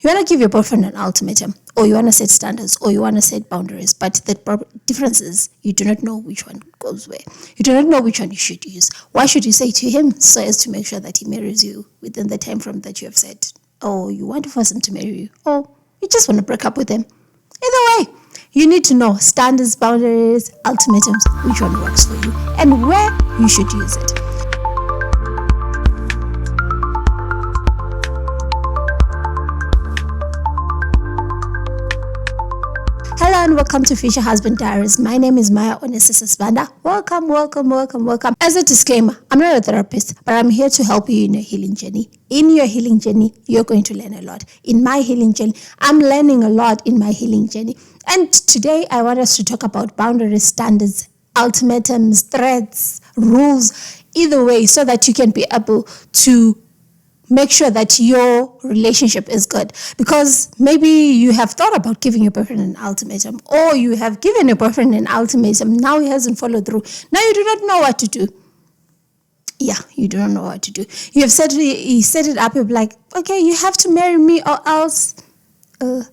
You want to give your boyfriend an ultimatum, or you want to set standards, or you want to set boundaries, but the difference is you do not know which one goes where. You do not know which one you should use. Why should you say to him so as to make sure that he marries you within the time frame that you have set? Or you want to force him to marry you, or you just want to break up with him. Either way, you need to know standards, boundaries, ultimatums, which one works for you, and where you should use it. Hello and welcome to Future Husband Diaries. My name is Maya Onesisasbanda. Welcome. As a disclaimer, I'm not a therapist, but I'm here to help you in your healing journey. In your healing journey, you're going to learn a lot. In my healing journey, I'm learning a lot in my healing journey. And today, I want us to talk about boundaries, standards, ultimatums, threats, rules, either way, so that you can be able to make sure that your relationship is good. Because maybe you have thought about giving your boyfriend an ultimatum, or you have given your boyfriend an ultimatum. Now he hasn't followed through. Now you do not know what to do. Yeah, you do not know what to do. You have set it up. You're like, okay, you have to marry me or else. And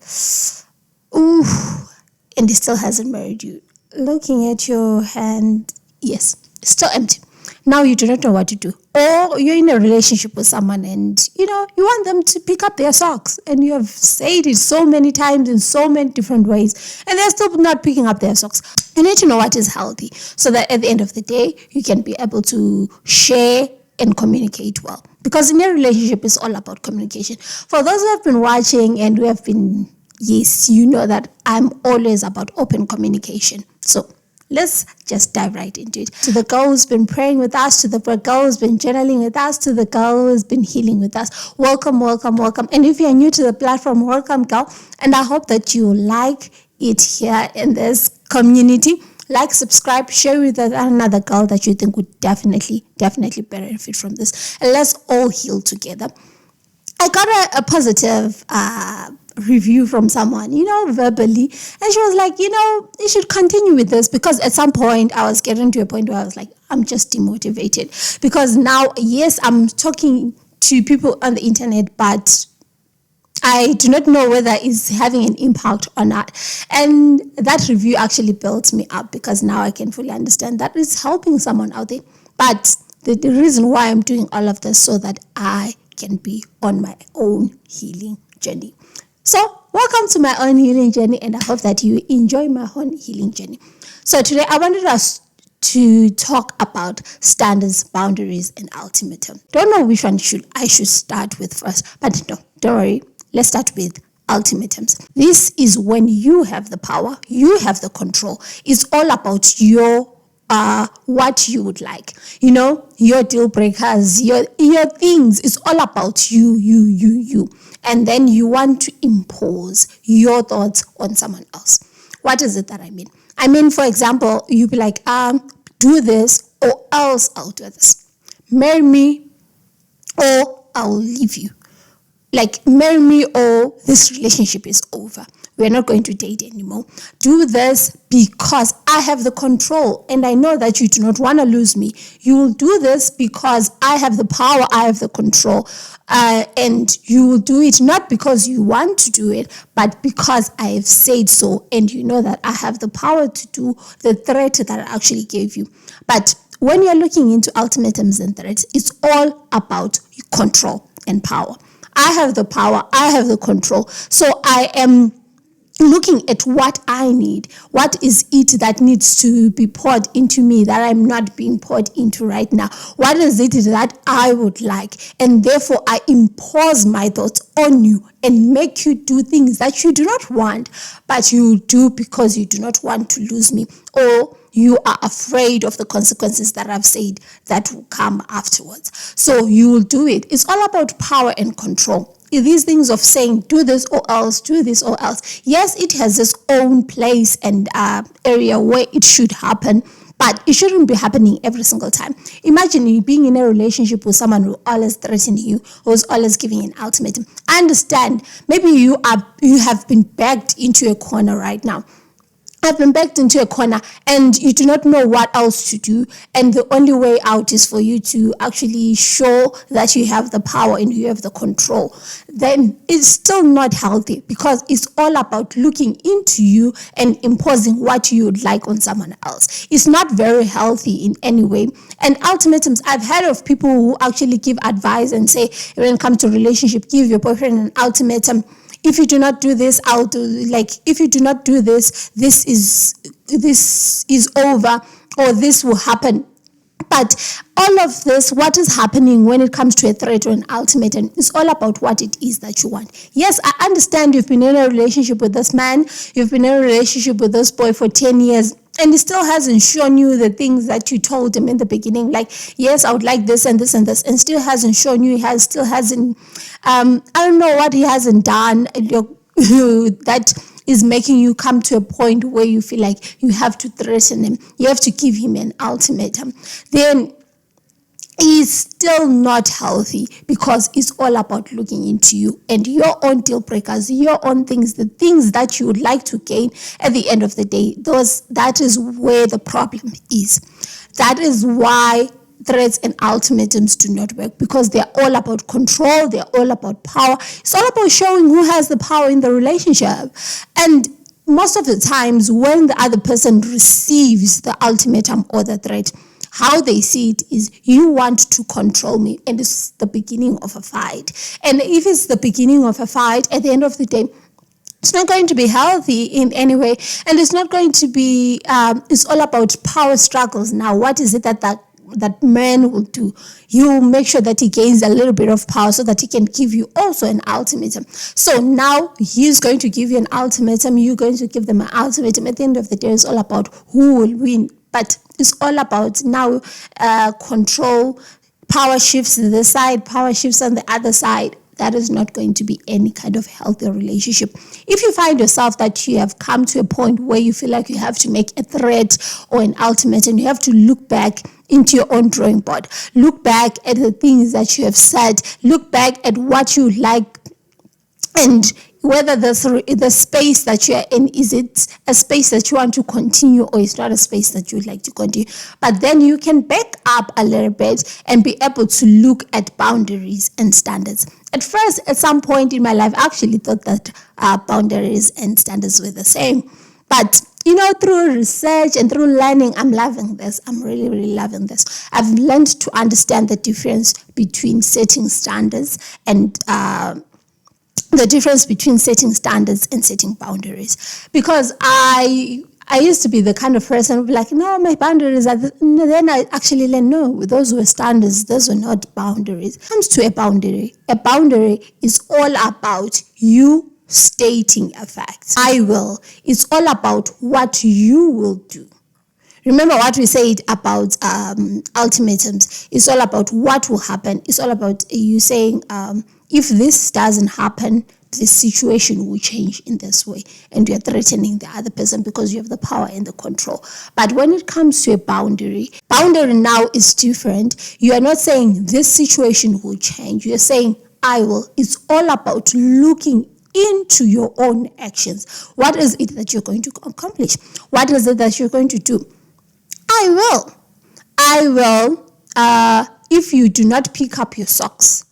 he still hasn't married you. Looking at your hand, yes, still empty. Now you do not know what to do. Or you're in a relationship with someone and, you want them to pick up their socks. And you have said it so many times in so many different ways. And they're still not picking up their socks. You need to know what is healthy so that at the end of the day, you can be able to share and communicate well. Because in a relationship, it's all about communication. For those who have been watching and who have been, yes, you know that I'm always about open communication. So let's just dive right into it. To the girl who's been praying with us, to the girl who's been journaling with us, to the girl who's been healing with us, welcome. And if you're new to the platform, welcome, girl. And I hope that you like it here in this community. Like, subscribe, share with another girl that you think would definitely benefit from this. And let's all heal together. I got a positive review from someone, verbally. And she was like, you should continue with this, because at some point I was getting to a point where I was like, I'm just demotivated. Because now, yes, I'm talking to people on the internet, but I do not know whether it's having an impact or not. And that review actually built me up, because now I can fully understand that it's helping someone out there. But the reason why I'm doing all of this so that I can be on my own healing journey. So, welcome to my own healing journey, and I hope that you enjoy my own healing journey. So today I wanted us to talk about standards, boundaries, and ultimatum. Don't know which one I should start with first, but no, don't worry. Let's start with ultimatums. This is when you have the power, you have the control. It's all about your what you would like, your deal breakers, your things. It's all about you. And then you want to impose your thoughts on someone else. What is it that I mean? I mean, for example, you be like, do this or else I'll do this. Marry me or I'll leave you. Like, marry me or this relationship is over. We're not going to date anymore. Do this because I have the control and I know that you do not want to lose me. You will do this because I have the power, I have the control. And you will do it not because you want to do it, but because I have said so. And you know that I have the power to do the threat that I actually gave you. But when you're looking into ultimatums and threats, it's all about control and power. I have the power, I have the control. So I am looking at what I need. What is it that needs to be poured into me that I'm not being poured into right now? What is it that I would like? And therefore, I impose my thoughts on you and make you do things that you do not want, but you do because you do not want to lose me, or you are afraid of the consequences that I've said that will come afterwards. So you will do it. It's all about power and control. These things of saying, do this or else, do this or else. Yes, it has its own place and area where it should happen, but it shouldn't be happening every single time. Imagine you being in a relationship with someone who always threatening you, who's always giving an ultimatum. I understand. Maybe you have been backed into a corner right now. I've been backed into a corner and you do not know what else to do, and the only way out is for you to actually show that you have the power and you have the control, then it's still not healthy, because it's all about looking into you and imposing what you would like on someone else. It's not very healthy in any way. And ultimatums, I've heard of people who actually give advice and say, when it comes to relationship, give your boyfriend an ultimatum. If you do not do this, I'll do, like, if you do not do this, this is over, or this will happen. But all of this, what is happening when it comes to a threat or an ultimatum, is all about what it is that you want. Yes, I understand you've been in a relationship with this man, you've been in a relationship with this boy for 10 years, and he still hasn't shown you the things that you told him in the beginning. Like, yes, I would like this and this and this, and still hasn't shown you. He still hasn't, I don't know what he hasn't done that is making you come to a point where you feel like you have to threaten him. You have to give him an ultimatum. Then is still not healthy, because it's all about looking into you and your own deal breakers, your own things, the things that you would like to gain at the end of the day. That is where the problem is. That is why threats and ultimatums do not work, because they're all about control, they're all about power. It's all about showing who has the power in the relationship. And most of the times when the other person receives the ultimatum or the threat, how they see it is, you want to control me, and it's the beginning of a fight. And if it's the beginning of a fight, at the end of the day, it's not going to be healthy in any way, and it's not going to be, it's all about power struggles. Now, what is it that man will do? You make sure that he gains a little bit of power so that he can give you also an ultimatum. So now he's going to give you an ultimatum, you're going to give them an ultimatum. At the end of the day, it's all about who will win. But it's all about now control. Power shifts to this side, power shifts on the other side. That is not going to be any kind of healthy relationship. If you find yourself that you have come to a point where you feel like you have to make a threat or an ultimatum, you have to look back into your own drawing board. Look back at the things that you have said. Look back at what you like, and whether the space that you're in, is it a space that you want to continue, or is not a space that you would like to continue. But then you can back up a little bit and be able to look at boundaries and standards. At first, at some point in my life, I actually thought that boundaries and standards were the same. But through research and through learning, I'm loving this. I'm really, really loving this. I've learned to understand the difference between setting standards and setting boundaries. Because I used to be the kind of person who would be like, no, my boundaries are this. Then I actually learned, no, those were standards, those were not boundaries. When it comes to a boundary is all about you stating a fact. I will. It's all about what you will do. Remember what we said about ultimatums. It's all about what will happen. It's all about you saying, if this doesn't happen, the situation will change in this way. And you're threatening the other person because you have the power and the control. But when it comes to a boundary now is different. You are not saying this situation will change. You're saying, I will. It's all about looking into your own actions. What is it that you're going to accomplish? What is it that you're going to do? I will, if you do not pick up your socks,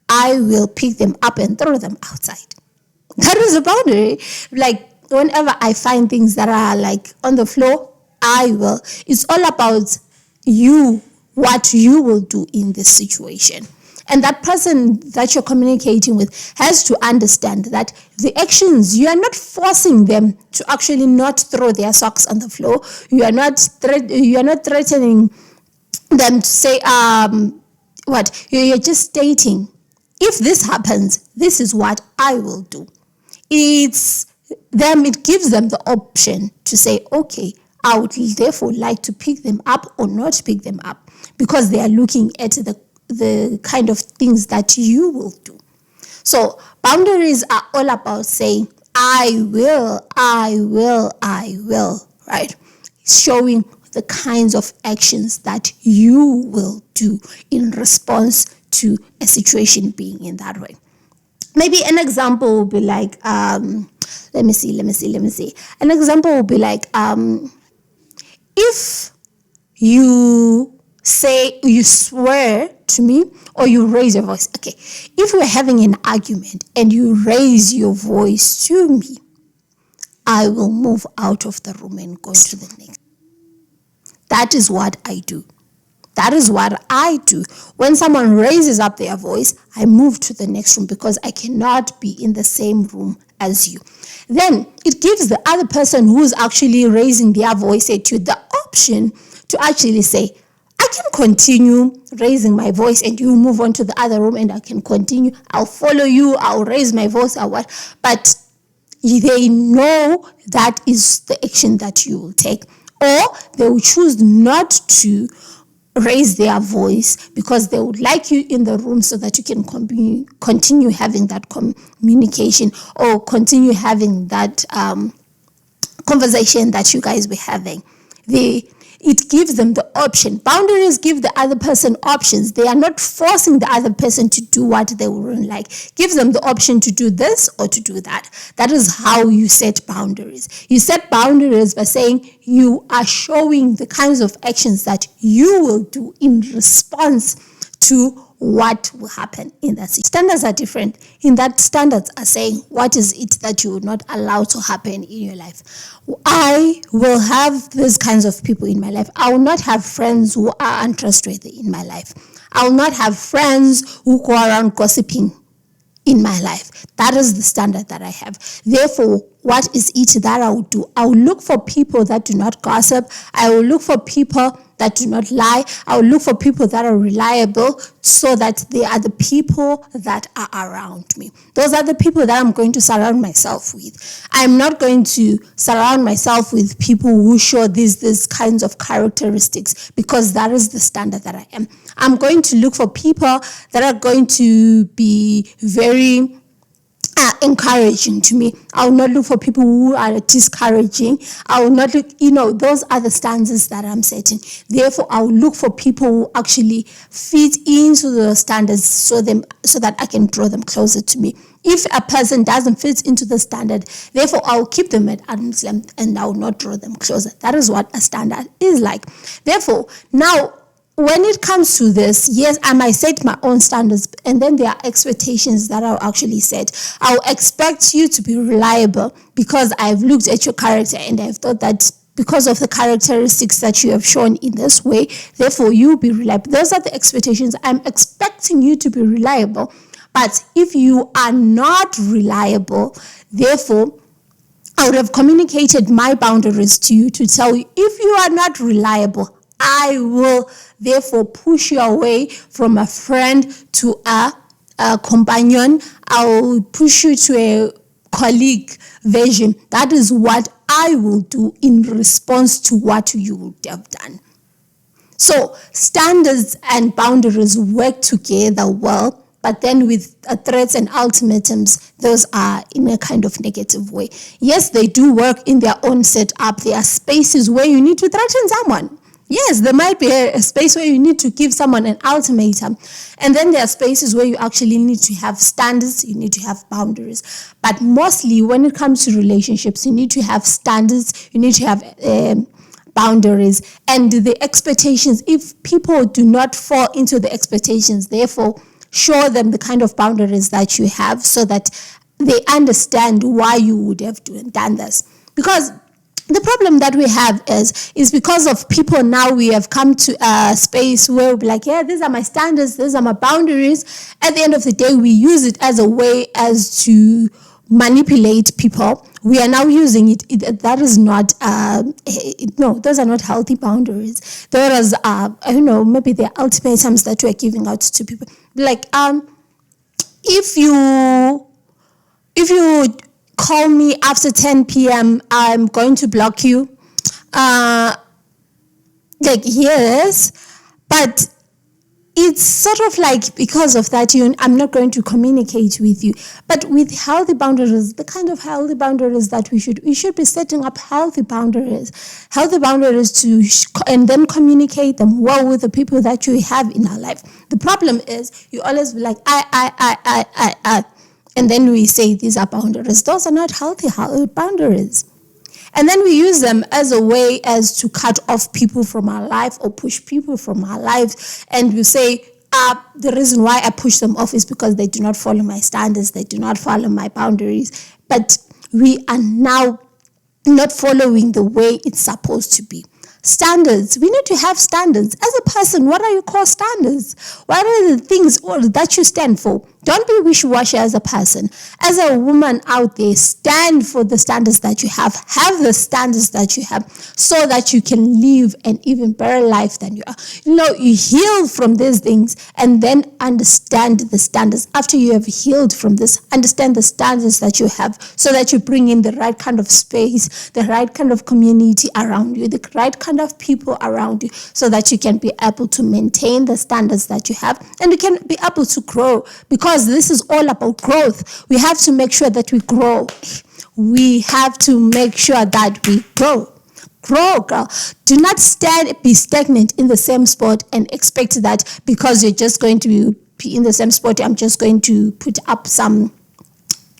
I will pick them up and throw them outside. That is a boundary. Like, whenever I find things that are like on the floor, I will. It's all about you, what you will do in this situation. And that person that you're communicating with has to understand that the actions, you are not forcing them to actually not throw their socks on the floor. You are not threatening them to say, what? You're just stating, if this happens, this is what I will do. It gives them the option to say, okay, I would therefore like to pick them up or not pick them up, because they are looking at the kind of things that you will do. So boundaries are all about saying, I will, right? Showing the kinds of actions that you will do in response to a situation being in that way. Maybe an example would be like, Let me see. An example would be like, if you swear to me or you raise your voice. Okay, if we're having an argument and you raise your voice to me, I will move out of the room and go to the next. That is what I do. That is what I do. When someone raises up their voice, I move to the next room because I cannot be in the same room as you. Then it gives the other person who's actually raising their voice at you the option to actually say, I can continue raising my voice and you move on to the other room and I can continue. I'll follow you. I'll raise my voice or what. But they know that is the action that you will take. Or they will choose not to raise their voice because they would like you in the room so that you can continue having that communication or continue having that conversation that you guys were having. It gives them the option. Boundaries give the other person options. They are not forcing the other person to do what they wouldn't like. Gives them the option to do this or to do that. That is how you set boundaries. You set boundaries by saying you are showing the kinds of actions that you will do in response to what will happen in that situation. Standards are different. In that, standards are saying what is it that you would not allow to happen in your life. I will have these kinds of people in my life. I will not have friends who are untrustworthy in my life. I will not have friends who go around gossiping in my life. That is the standard that I have. Therefore, what is it that I will do? I will look for people that do not gossip. I will look for people that do not lie. I will look for people that are reliable so that they are the people that are around me. Those are the people that I'm going to surround myself with. I'm not going to surround myself with people who show these kinds of characteristics because that is the standard that I am. I'm going to look for people that are going to be very encouraging to me. I will not look for people who are discouraging. I will not look, those are the stances that I'm setting. Therefore, I will look for people who actually fit into the standards so that I can draw them closer to me. If a person doesn't fit into the standard, therefore I will keep them at arm's length and I will not draw them closer. That is what a standard is like. Therefore, now, when it comes to this, yes, I might set my own standards, and then there are expectations that I'll actually set. I'll expect you to be reliable because I've looked at your character and I've thought that because of the characteristics that you have shown in this way, therefore you'll be reliable. Those are the expectations. I'm expecting you to be reliable. But if you are not reliable, therefore, I would have communicated my boundaries to you to tell you, if you are not reliable, I will therefore push you away from a friend to a companion. I will push you to a colleague version. That is what I will do in response to what you would have done. So standards and boundaries work together well, but then with threats and ultimatums, those are in a kind of negative way. Yes, they do work in their own setup. There are spaces where you need to threaten someone. Yes, there might be a space where you need to give someone an ultimatum. And then there are spaces where you actually need to have standards, you need to have boundaries. But mostly when it comes to relationships, you need to have standards, you need to have boundaries. And the expectations, if people do not fall into the expectations, therefore show them the kind of boundaries that you have so that they understand why you would have done this. Because the problem that we have is because of people now, we have come to a space where we'll be like, yeah, these are my standards, these are my boundaries. At the end of the day, we use it as a way as to manipulate people. We are now using it. That is not, no, those are not healthy boundaries. Those are, maybe they're ultimatums that we're giving out to people. Like, if you call me after 10 p.m., I'm going to block you. Yes, but it's sort of like because of that, I'm not going to communicate with you. But with healthy boundaries, the kind of healthy boundaries that we should be setting up healthy boundaries and then communicate them well with the people that you have in our life. The problem is you always be like, I. And then we say these are boundaries. Those are not healthy boundaries. And then we use them as a way as to cut off people from our life or push people from our lives. And we say, the reason why I push them off is because they do not follow my standards. They do not follow my boundaries. But we are now not following the way it's supposed to be. Standards. We need to have standards. As a person, what are your core standards? What are the things that you stand for? Don't be wishy-washy as a person. As a woman out there, stand for the standards that you have. Have the standards that you have so that you can live an even better life than you are. You heal from these things and then understand the standards. After you have healed from this, understand the standards that you have so that you bring in the right kind of space, the right kind of community around you, the right kind of people around you so that you can be able to maintain the standards that you have and you can be able to grow, because this is all about growth. We have to make sure that we grow. We have to make sure that we grow. Grow, girl. Do not be stagnant in the same spot and expect that because you're just going to be in the same spot, I'm just going to put up some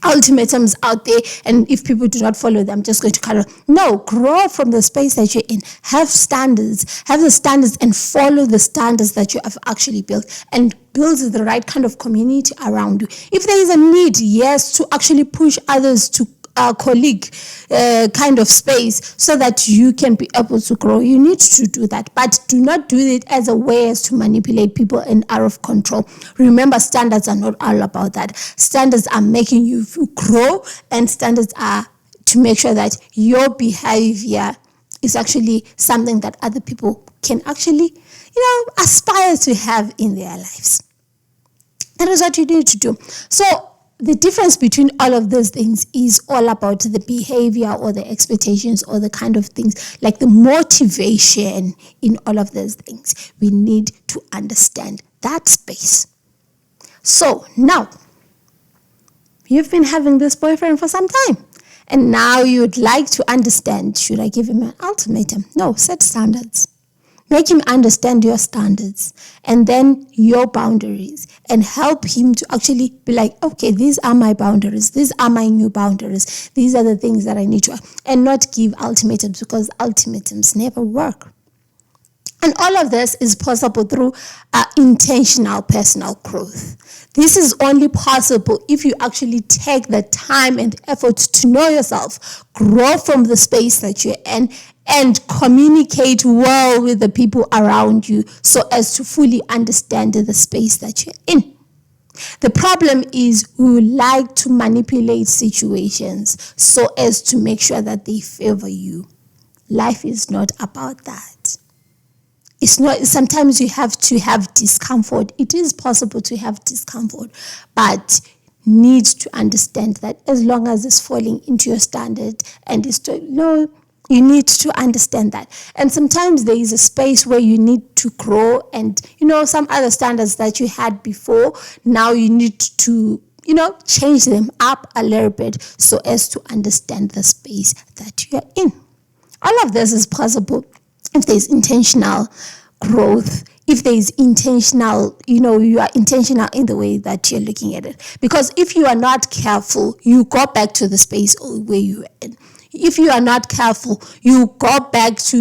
ultimatums out there, and if people do not follow them, I'm just going to cut off. No, grow from the space that you're in. Have standards. Have the standards and follow the standards that you have actually built, and build the right kind of community around you. If there is a need, yes, to actually push others to colleague kind of space so that you can be able to grow, you need to do that, but do not do it as a way as to manipulate people and out of control. Remember, standards are not all about that. Standards are making you grow, and standards are to make sure that your behavior is actually something that other people can actually aspire to have in their lives. That is what you need to do. So the difference between all of those things is all about the behavior or the expectations or the kind of things, like the motivation in all of those things. We need to understand that space. So now, you've been having this boyfriend for some time, and now you'd like to understand, should I give him an ultimatum? No, set standards. Make him understand your standards and then your boundaries, and help him to actually be like, okay, these are my boundaries. These are my new boundaries. These are the things that I need to, and not give ultimatums, because ultimatums never work. And all of this is possible through intentional personal growth. This is only possible if you actually take the time and effort to know yourself, grow from the space that you're in, and communicate well with the people around you so as to fully understand the space that you're in. The problem is we like to manipulate situations so as to make sure that they favor you. Life is not about that. It's not. Sometimes you have to have discomfort. It is possible to have discomfort, but need to understand that as long as it's falling into your standard and it's you need to understand that. And sometimes there is a space where you need to grow, and some other standards that you had before, now you need to change them up a little bit so as to understand the space that you're in. All of this is possible if there's intentional growth, if there is intentional, you are intentional in the way that you're looking at it. Because if you are not careful, you go back to the space where you were in. If you are not careful, you go back to